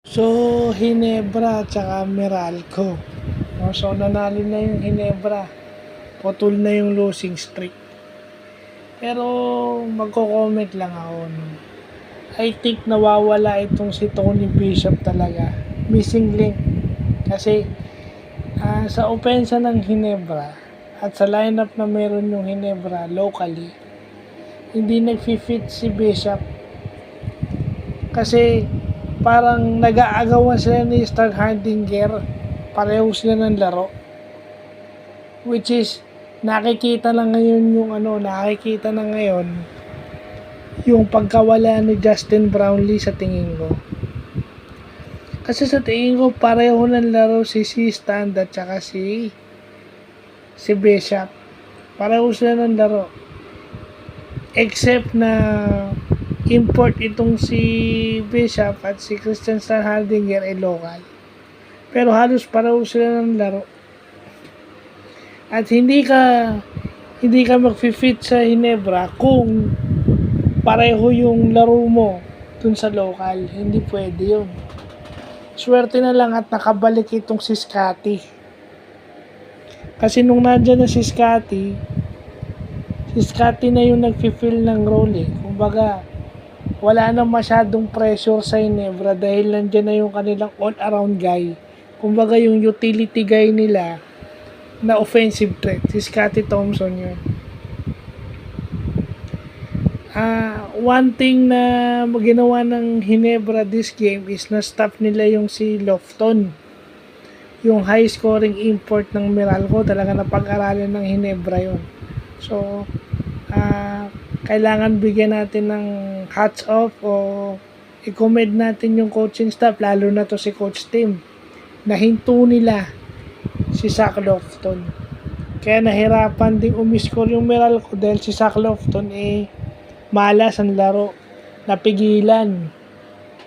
So, Hinebra at saka Meralco. No, so, nanalo na yung Hinebra. Putol na yung losing streak. Pero, magko-comment lang ako. No? I think nawawala itong si Tony Bishop talaga. Missing link. Kasi, sa opensa ng Hinebra at sa lineup na meron yung Hinebra locally, hindi nag-fit si Bishop. Kasi, parang nag-aagawan sila ni Stan Hardinger, pareho sila ng laro, which is nakikita na ngayon yung pagkawala ni Justin Brownlee sa tingin ko. Kasi sa tingin ko pareho ng laro si Stan at saka si Bishop, pareho sila ng laro, except na import itong si Bishop at si Christian Stan Hardinger ay local. Pero halos pareho sila ng laro. At hindi ka mag-fit sa Hinebra kung pareho yung laro mo dun sa local. Hindi pwede yun. Swerte na lang at nakabalik itong si Scotty. Kasi nung nandyan na si Scotty na yung nag-fill ng role eh. Kumbaga, wala na masyadong pressure sa Hinebra dahil nandyan na yung kanilang all-around guy. Kumbaga yung utility guy nila na offensive threat, si Scotty Thompson yun. One thing na ginawa ng Hinebra this game is na-stop nila yung si Lofton. Yung high scoring import ng Meralco, talaga napag-aralan ng Hinebra yun. So, kailangan bigyan natin ng hats off o i-commend natin yung coaching staff, lalo na to si Coach Tim. Nahinto nila si Zach Lofton. Kaya nahirapan ding umiscore yung Meralco dahil si Zach Lofton malas ang laro, napigilan.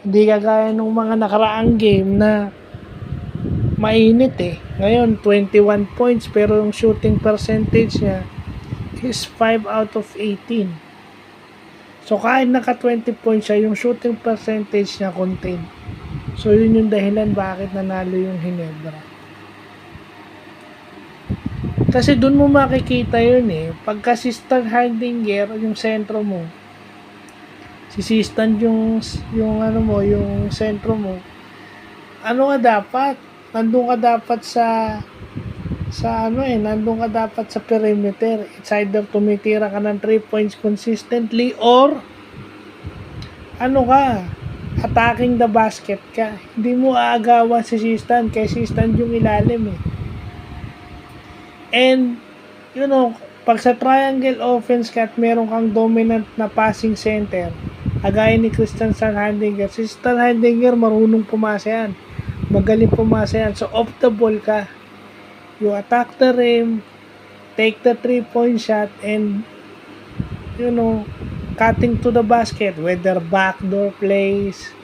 Hindi kagaya nung mga nakaraang game na mainit Ngayon 21 points pero yung shooting percentage niya is 5 out of 18. So kahit naka 20 points siya, yung shooting percentage niya contained. So yun yung dahilan bakit nanalo yung Hinebra. Kasi dun mo makikita yun pagka si Stan Hardinger yung sentro mo, si Stan yung sentro mo, ano ka dapat? Nandun ka dapat nandun ka dapat sa perimeter. It's either tumitira ka ng 3 points consistently or attacking the basket ka. Hindi mo aagawan si Stan, kaya si Stan yung ilalim And, pag sa triangle offense ka at meron kang dominant na passing center, agaya ni Christian Stan Hardinger, si Stan Hardinger marunong pumasa yan. Magaling pumasa yan. So, off the ball ka. You attack the rim, take the 3-point shot, and, cutting to the basket, whether backdoor plays,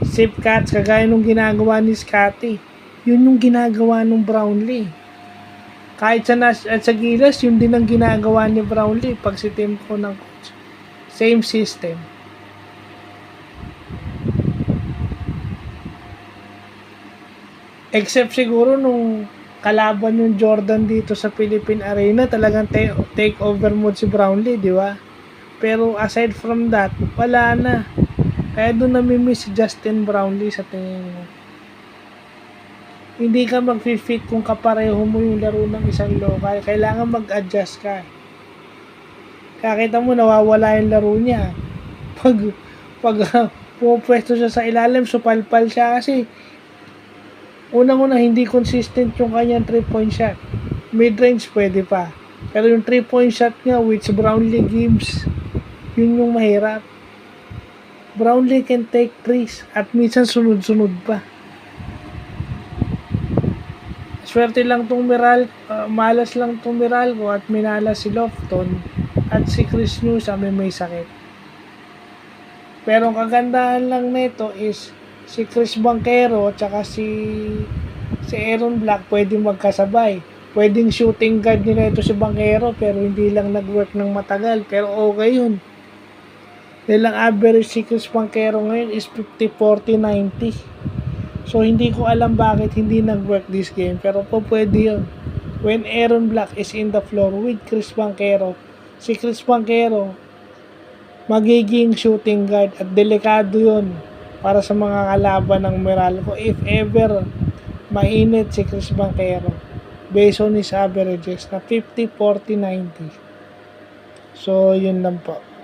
zip cuts, kagaya nung ginagawa ni Scotty. Yun yung ginagawa nung Brownlee. Kahit sa gilas, yun din ang ginagawa ni Brownlee pag si team ko ng coach. Same system. Except siguro nung kalaban yung Jordan dito sa Philippine Arena, talagang take over mode si Brownlee, di ba? Pero aside from that, wala na. Kaya doon namimiss si Justin Brownlee sa tingin mo. Hindi ka mag-fit kung kapareho mo yung laro ng isang local. Kailangan mag-adjust ka. Kakita mo, nawawala yung laro niya. Pag pumupwesto siya sa ilalim, supalpal siya kasi unang-una, hindi consistent yung kanyang 3-point shot. Mid-range, pwede pa. Pero yung 3-point shot niya, which Brownlee gives, yun yung mahirap. Brownlee can take threes at minsan sunod-sunod pa. Swerte lang tong malas lang tong Meralco at minala si Lofton at si Chris Newsom may sakit. Pero ang kagandahan lang nito is si Chris Banchero at saka si Aaron Black pwedeng magkasabay. Pwedeng shooting guard nila ito si Banchero pero hindi lang nag-work ng matagal. Pero okay yun. Dahil ang average si Chris Banchero ngayon is 50-40-90. So, hindi ko alam bakit hindi nag-work this game. Pero po pwede yun. When Aaron Black is in the floor with Chris Banchero, si Chris Banchero magiging shooting guard at delikado yun para sa mga kalaban ng Meralco if ever mainit si Chris Banchero based on his averages na 50-40-90. So, yun lang po.